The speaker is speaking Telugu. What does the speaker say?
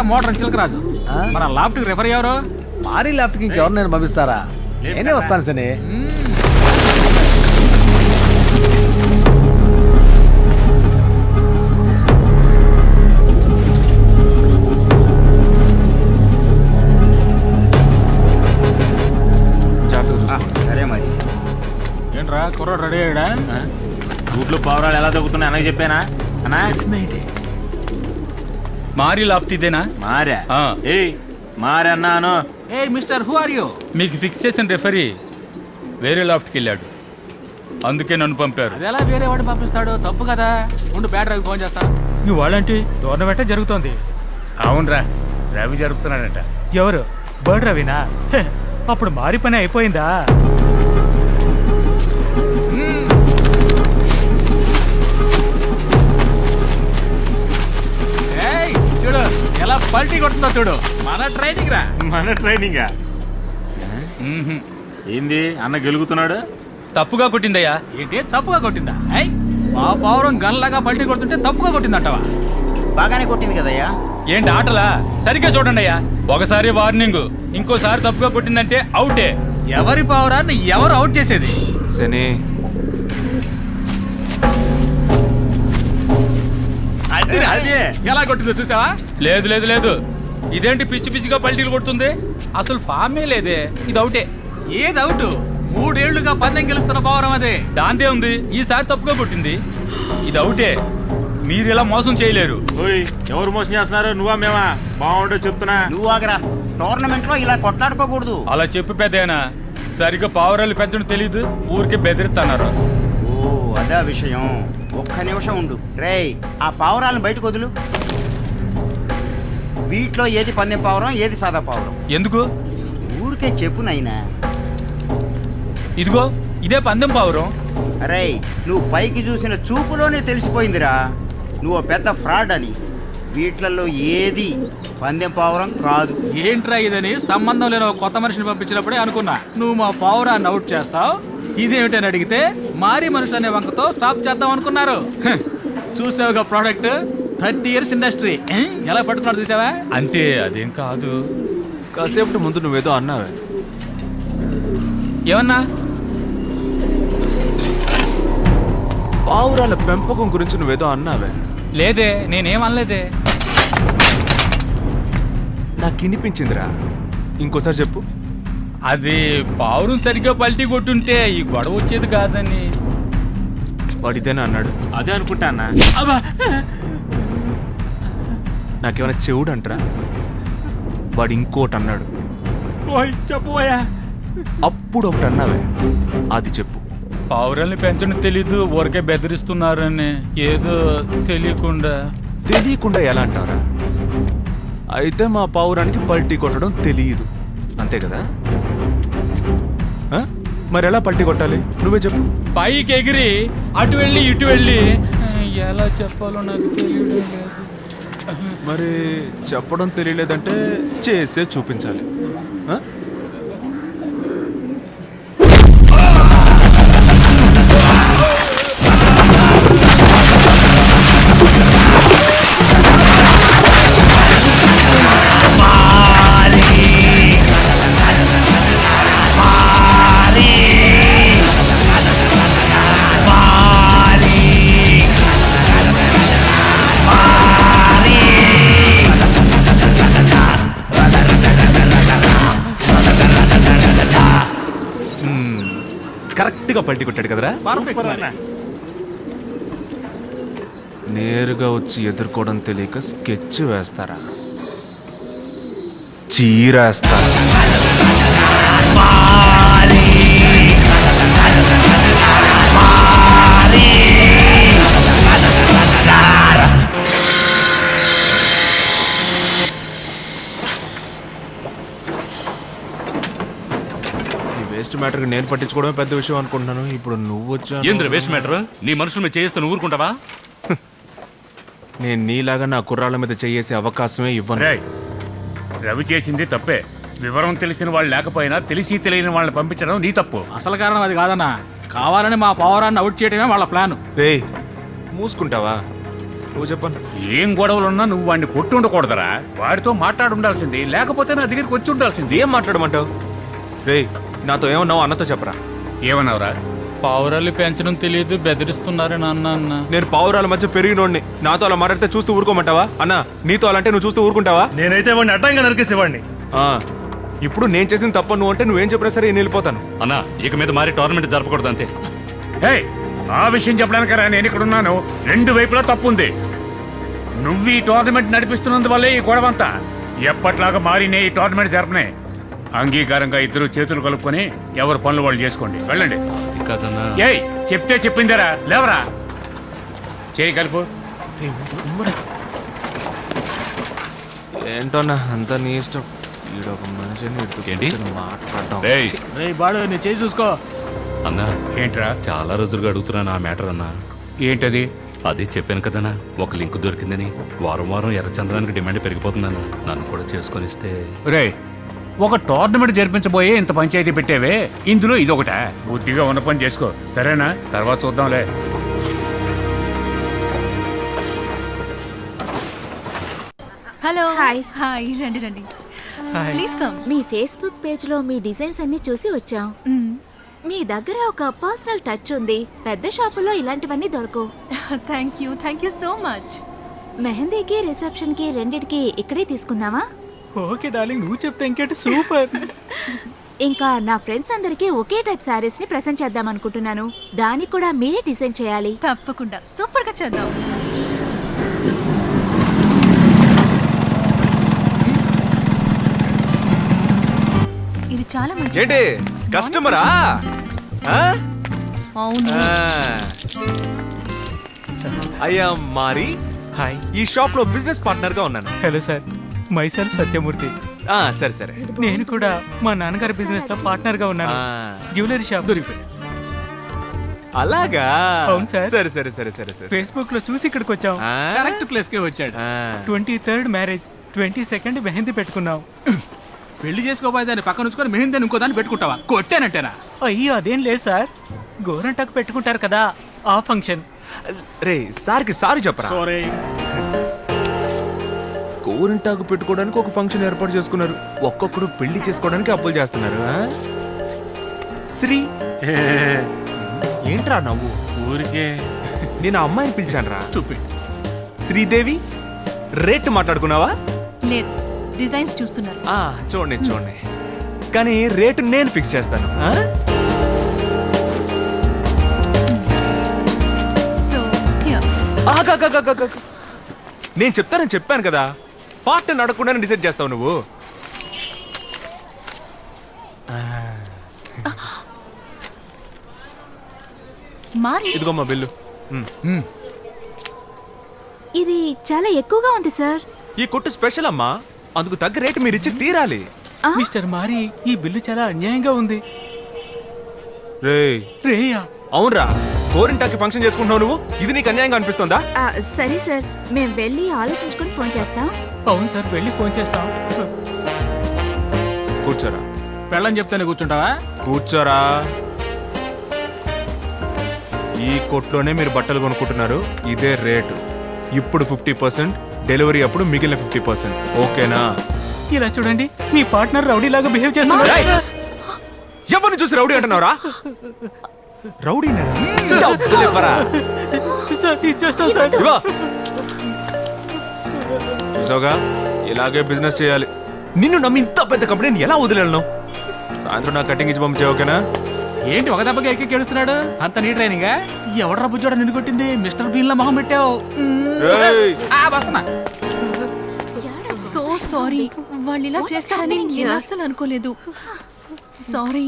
నేనేరా మోటార్ చిలకరాజు. మన లాఫ్ట్ కి రెఫర్ ఎవరు? మారీ లాఫ్ట్ కి ఇంకెవరు నేను పంపిస్తారా? నేనే వస్తాను సని. సరే మరి. ఏంట్రా కుర్రాడు రెడీ అయ్యాడా? రూట్లో పావురాలు ఎలా తగ్గుతున్నాయి అన్నకి చెప్పానా అన్నా? మారీ లాఫ్ట్ ఇదేనా? మారా మారన్నాను. ఏ మిస్టర్, హూ ఆర్ యూ? మీకు ఫిక్స్ చేసిన రెఫరీ వేరే లాఫ్ట్కి వెళ్ళాడు, అందుకే నన్ను పంపారు. అది ఎలా వేరే వాడిని పంపిస్తాడు? తప్పు కదా. ఉండు, బ్యాటరీకి ఫోన్ చేస్తా. మీ వాళ్ళంటే టోర్నమెంటే జరుగుతోంది. అవునరా, రవి జరుపుతున్నాడట. ఎవరు? బర్డ్ రవినా? హె, అప్పుడు మారి పని అయిపోయిందా? చూడు ఎలా పల్టీ కొడుతుందో చూడు. మన ట్రైనింగ్ రా. మన ట్రైనింగా? ఏంది అన్న గెలుగుతున్నాడు? తప్పుగా కొట్టిందయ్యా. ఏంటి తప్పుగా కొట్టిందా? మా పౌరం గన్లాగా పల్టీ కొడుతుంటే తప్పుగా కొట్టిందంటవా? బాగానే కొట్టింది కదయ్యా. ఏంటి ఆటలా? సరిగ్గా చూడండి అయ్యా. ఒకసారి వార్నింగ్, ఇంకోసారి తప్పుగా కొట్టిందంటే అవుటే. ఎవరి పౌరాన్ని ఎవరు అవుట్ చేసేది? సని అది ఎలా కొట్టిందో చూసావా? లేదు లేదు లేదు, ఇదేంటి పిచ్చి పిచ్చిగా పల్టీలు కొడుతుంది? అసలు ఫామే లేదే. ఇది అవుటే. ఏది అవుట్? 3 ఏళ్లుగా పందెం గెలుస్తున్న పౌరం అదే. దాందే ఉంది, ఈసారి తప్పుగా కొట్టింది. ఇది అవుటే. మీరు ఇలా మోసం చేయలేరు. ఎవరు మోసం చేస్తున్నారు? నువ్వా మేమా? బాగుంటో చెప్తున్నా. నువ్వు ఆగరా. టోర్నమెంట్ లో ఇలా కొట్లాడుకోకూడదు. అలా చెప్పు పెద్దయినా. సరిగ్గా పావురాలు పెంచడం తెలీదు, ఊరికే బెదిరిస్తున్నారు. ఓ అదే విషయం. ఒక్క నిమిషం ఉండు. రేయ్, ఆ పావురాలను బయటకు వదులు. వీటిలో ఏది పందెం పావురం, ఏది సాదా పావురం? ఎందుకు? ఊరికే చెప్పు నైనా. ఇదిగో ఇదే పందెం పావురం. అరే, నువ్వు పైకి చూసిన చూపులోనే తెలిసిపోయిందిరా నువ్వు పెద్ద ఫ్రాడ్ అని. వీటిలలో ఏది పందెం పావురం కాదు. ఏంట్రా ఇదని సంబంధం లేని ఒక కొత్త మనిషిని పంపించినప్పుడే అనుకున్నా నువ్వు మా పౌరాన్ని అవుట్ చేస్తావు. ఇదేమిటని అడిగితే మారీ మనుషులు అనే వంకతో స్టాప్ చేద్దాం అనుకున్నారు. చూసావుగా ప్రోడక్ట్. 30 years industry. ఎలా పట్టుకున్నాడు చూసావా? అంటే అదేం కాదు. కాసేపటి ముందు నువ్వేదో అన్నావే. ఏమన్నా? పావురాల పెంపకం గురించి నువ్వేదో అన్నావే. లేదే, నేనేం అనలేదే. నాకు వినిపించిందిరా, ఇంకోసారి చెప్పు. అది పావురం సరిగ్గా పల్టీ కొట్టుంటే ఈ గొడవ వచ్చేది కాదని. వాడిదేనా అన్నాడు? అదే అనుకుంటా అన్న. నాకేమైనా చెవుడు అంటరా? వాడు ఇంకోటి అన్నాడు. చెప్పబోయా. అప్పుడు ఒకటి అన్నావే, అది చెప్పు. పావురాల్ని పెంచడం తెలీదు, ఊరికే బెదిరిస్తున్నారని. ఏదో తెలియకుండా ఎలా అంటారా? అయితే మా పావురానికి పల్టీ కొట్టడం తెలియదు, అంతే కదా? మరి ఎలా పల్టీ కొట్టాలి నువ్వే చెప్పు. పైకి ఎగిరి అటు వెళ్ళి ఇటు వెళ్ళి. ఎలా చెప్పాలో నాకు తెలియడం లేదు. మరి చెప్పడం తెలియలేదంటే చేసే చూపించాలి. కరెక్ట్గా పల్టీ కొట్టాడు కదరా? నేరుగా వచ్చి ఎదుర్కోవడం తెలియక స్కెచ్ వేస్తారా? చీరేస్తారా? వేస్ట్ మ్యాటర్ నేను పట్టించుకోవడమే పెద్ద విషయం అనుకుంటున్నాను. ఇప్పుడు నువ్వు వచ్చా? ఏంద్ర వేస్ట్ మ్యాటర్? నీ మనుషుల మీద చేయిస్తే నువ్వు ఊరుకుంటావా? నేను నీలాగా నా కుర్రాళ్ళ మీద చేసే అవకాశమే ఇవ్వను. రవి చేసింది తప్పే. వివరం తెలిసిన వాళ్ళు లేకపోయినా తెలిసి తెలియని వాళ్ళని పంపించడం నీ తప్పు. అసలు కారణం అది కాదన్నా. కావాలని మా పౌరాన్ని అవుట్ చేయడమే వాళ్ళ ప్లాన్. రే, మూసుకుంటావా? నువ్వు చెప్పన్నా. ఏం గొడవలున్నా నువ్వు వాడిని కొట్టి ఉండకూడదరా. వాడితో మాట్లాడి ఉండాల్సింది, లేకపోతే నా దగ్గరికి వచ్చి ఉండాల్సింది. ఏం మాట్లాడమంటావు? రేయ్ నాతో ఏమన్నావు అన్నతో చెప్పరా. ఏమన్నావురా? పావురాలు పెంచడం తెలియదు బెదిరిస్తున్నారే నాన్న అన్న. నేను పావురాల మధ్య పెరిగినోడిని. నాతో అలా మాట్లాడితే చూస్తూ ఊరుకోమంటావా? అన్నా నీతో అలాంటే నువ్వు చూస్తూ ఊరుకుంటావా? నేనైతే వాడిని అడ్డంగా నరికేసేవాడిని. ఆ, ఇప్పుడు నేను చేసిన తప్ప నువ్వు అంటే నువ్వేం చెప్పినా సరే నేను వెళ్ళిపోతాను. అన్నా ఇక మీద మారి టోర్నమెంట్ జరపకూడదు అంతే. హే, ఆ విషయం చెప్పడానికరా నేను ఇక్కడ ఉన్నాను. రెండు వైపులా తప్పుంది. నువ్వు ఈ టోర్నమెంట్ నడిపిస్తున్నందువల్లే ఈ గొడవంతా. ఎప్పట్లాగా మారినే ఈ టోర్నమెంట్ జరపనే. అంగీకారంగా ఇద్దరు చేతులు కలుపుకొని ఎవరు పనులు వాళ్ళు చేసుకోండి. వెళ్ళండి. కదన్నా ఏయ్, చెప్తే చెప్పిందేరా, లేవరా. చేయి కలుపు. ఏంటోనా అంతా నీ ఇష్టం. ఈడొక మనిషిని ఏంటి? మాట్లాడటం. రేయ్ బాడు నేను చేసి చూసుకో. అన్నా ఏంట్రా? చాలా రోజులుగా అడుగుతున్నాను ఆ మ్యాటర్ అన్నా. ఏంటది? అదే చెప్పాను కదన్నా, ఒక లింక్ దొరికిందని. వారం వారం ఎర్రచంద్రానికి డిమాండ్ పెరిగిపోతుందన్నా. నన్ను కూడా చేసుకొనిస్తే. రే, ఒక టోర్నమెంట్ జరిపించబోయే ఇంత పంచాయతీ పెట్టేవే, ఇందులో ఇదొకట. బుద్ధిగా ఉన్న పని చేసుకో, సరేనా? తర్వాత చూద్దాంలే. Hello hi. హాయ్ రండి రండి please come. Me Facebook page లో మీ డిజైన్స్ అన్ని చూసి వచ్చాం. మీ దగ్గర ఒక పర్సనల్ టచ్ ఉంది. పెద్ద షాపులో ఇలాంటివన్నీ దొరకవు. Thank you so much. మెహందీకి రిసెప్షన్ కి రెండిటికి ఇక్కడే తీసుకుందామా? ఓకే డార్లింగ్, నువ్వు చెప్తే ఇంకేంటి, సూపర్. ఇంకా నా ఫ్రెండ్స్ అందరికీ ఒకే టైప్ సారీస్ ని ప్రెజెంట్ చేద్దాం అనుకుంటున్నాను. దానికి కూడా మీరే డిజైన్ చేయాలి. తప్పకుండా సూపర్ గా చేద్దాం. ఇది చాలా మంచి. ఏంటి కస్టమరా? అవును. అయ్యా మారి, హాయ్, ఈ షాప్ లో బిజినెస్ పార్ట్నర్ గా ఉన్నాను. Hello sir, myself Satyamurthy. సరే సరే. నేను కూడా మా నాన్నగారి బిజినెస్ లో పార్ట్నర్ గా ఉన్నాను. జ్యువెలరీ షాప్ దొరికిపోయింది. అలాగా? అవును సార్. సరే సరే సరే సరే సరే. ఫేస్బుక్ లో చూసి ఇక్కడికి వచ్చాం. కరెక్ట్ ప్లేస్ కే వచ్చాడు. 23rd మ్యారేజ్, 22nd మెహందీ పెట్టుకున్నాం. పెళ్లి చేసుకోబోయే దాన్ని పక్కన ఉంచుకొని మెహిందని ఇంకో దాన్ని పెట్టుకుంటావా? కొట్టానంటేనా? అయ్యో అదేం లేదు సార్, గోరంటాకు పెట్టుకుంటారు కదా ఆ ఫంక్షన్. రే సార్కి సారీ చెప్పరా. సారీ. కోరింటాకు పెట్టుకోవడానికి ఒక ఫంక్షన్ ఏర్పాటు చేసుకున్నారు. ఒక్కొక్కడు పెళ్లి చేసుకోవడానికి అప్పులు చేస్తున్నారు. శ్రీ ఏంట్రా నవ్వు? ఊరికే నేను ఆ అమ్మాయిని పిలిచాను రా. చూపి. శ్రీదేవి రేట్ మాట్లాడుకున్నావా? లేదు, డిజైన్స్ చూస్తున్నారు. చూడండి చూడండి, కానీ రేటు నేను ఫిక్స్ చేస్తాను. So here. నేను చెప్తానని చెప్పాను కదా, పార్ట్నర్ అడగకుండానే డిసైడ్ చేస్తావు నువ్వు. మారి ఇదిగోమ్మా బిల్లు. ఇది చాలా ఎక్కువగా ఉంది సార్. ఈ కొట్టు స్పెషల్ అమ్మా, అందుకు తగ్గ రేటు మీరు ఇచ్చి తీరాలి. మిస్టర్ మారి, ఈ బిల్లు చాలా అన్యాయంగా ఉంది. రేయా? అవునరా, కోరింటాకి ఫంక్షన్ చేసుకుంటున్నావు నువ్వు, ఇది నీకు అన్యాయంగా అనిపిస్తుందా? సరే సార్, మేము వెళ్ళి ఆలోచించుకొని ఫోన్ చేస్తాం. అవును సార్, వెళ్ళి ఫోన్ చేస్తాం. కూర్చోరా. పెళ్ళని చెప్తేనే కూర్చుంటావా? కూర్చోరా. ఈ కొట్లోనే మీరు బట్టలు కొనుక్కుంటున్నారు, ఇదే రేటు. ఇప్పుడు 50%, డెలివరీ అప్పుడు మిగిలిన 50%. ఓకేనా? ఇలా చూడండి, మీ పార్ట్నర్ రౌడీలాగా బిహేవ్ చేస్తున్నాడు. ఎవరిని చూసి రౌడీ అంటున్నావురా? రౌడీనేరా? డబ్బులు ఇవ్వరా? సార్ ఇచ్చేస్తాం సార్. ఇవ్వ. చూసావుగా, ఇలాగే బిజినెస్ చేయాలి. నిన్ను నమ్మి ఇంత పెద్ద కంపెనీని ఎలా వదిలేను? సాయంత్రం నాకు కటింగ్ ఇచ్చి పంపించే. ఓకేనా? ఏంటి ఒక దెబ్బకి ఎక్కి ఏడుస్తున్నాడు? అంత నీ ట్రైనింగ్? ఎవడరా బుజ్జోడ నిన్ను కొట్టింది? మిస్టర్ బీన్ లా మొహం పెట్టావు. వస్తున్నా. సో సారీ, వాళ్ళు ఇలా చేస్తారని నేను అస్సలు అనుకోలేదు. సారీ.